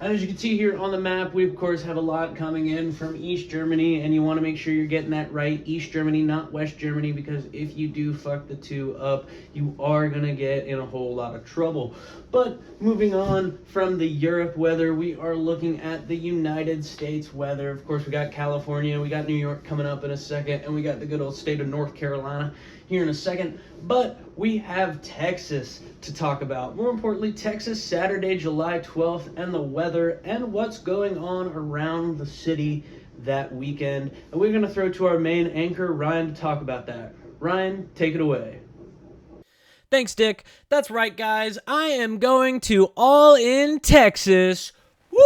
And as you can see here on the map, we of course have a lot coming in from East Germany, and you want to make sure you're getting that right. East Germany, not West Germany, because if you do fuck the two up, you are going to get in a whole lot of trouble. But moving on from the Europe weather, we are looking at the United States weather. Of course, we got California, we got New York coming up in a second, and we got the good old state of North Carolina here in a second. But we have Texas to talk about. More importantly, Texas, Saturday, July 12th, and the weather and what's going on around the city that weekend. And we're going to throw to our main anchor, Ryan, to talk about that. Ryan, take it away. Thanks, Dick. That's right, guys. I am going to All In Texas. Woo!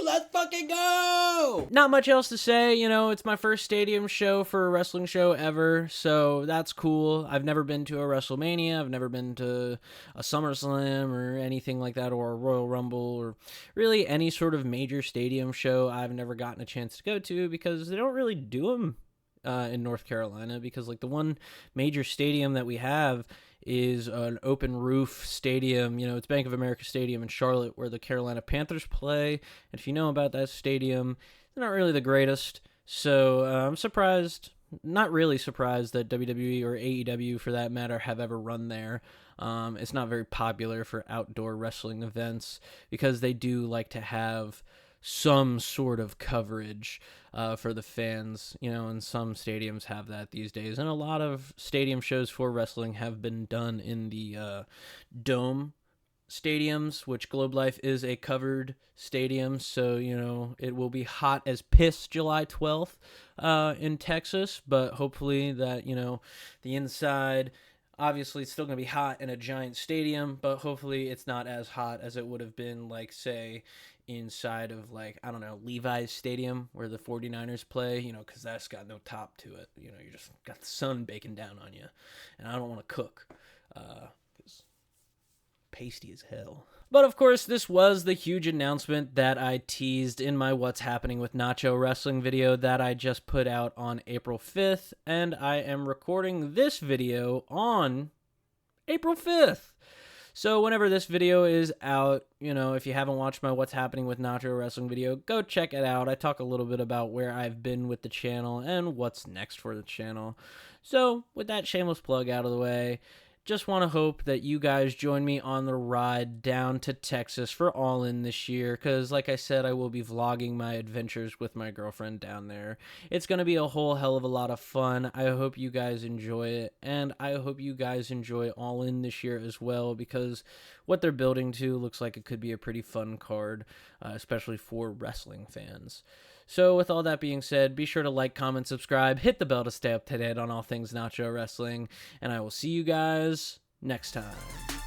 Let's fucking go! Not much else to say, you know, it's my first stadium show for a wrestling show ever, so that's cool. I've never been to a WrestleMania, I've never been to a SummerSlam or anything like that, or a Royal Rumble, or really any sort of major stadium show I've never gotten a chance to go to because they don't really do them in North Carolina, because like the one major stadium that we have is an open roof stadium. You know, it's Bank of America Stadium in Charlotte where the Carolina Panthers play. And if you know about that stadium, it's not really the greatest. So I'm surprised, not really surprised, that WWE or AEW for that matter have ever run there. It's not very popular for outdoor wrestling events because they do like to have some sort of coverage for the fans, you know, and some stadiums have that these days. And a lot of stadium shows for wrestling have been done in the dome stadiums, which Globe Life is a covered stadium. So, you know, it will be hot as piss July 12th in Texas, but hopefully that, you know, the inside, obviously it's still going to be hot in a giant stadium, but hopefully it's not as hot as it would have been, like, say, inside of, like, I don't know, Levi's Stadium where the 49ers play, you know, because that's got no top to it. You know, you just got the sun baking down on you, and I don't want to cook because pasty as hell. But of course, this was the huge announcement that I teased in my What's Happening with Nacho Wrestling video that I just put out on April 5th, and I am recording this video on April 5th. So whenever this video is out, you know, if you haven't watched my What's Happening with Nacho Wrestling video, go check it out. I talk a little bit about where I've been with the channel and what's next for the channel. So with that shameless plug out of the way, just want to hope that you guys join me on the ride down to Texas for All In this year, because like I said, I will be vlogging my adventures with my girlfriend down there. It's going to be a whole hell of a lot of fun. I hope you guys enjoy it, and I hope you guys enjoy All In this year as well, because what they're building to looks like it could be a pretty fun card, especially for wrestling fans. So with all that being said, be sure to like, comment, subscribe, hit the bell to stay up to date on all things Nacho Wrestling, and I will see you guys next time.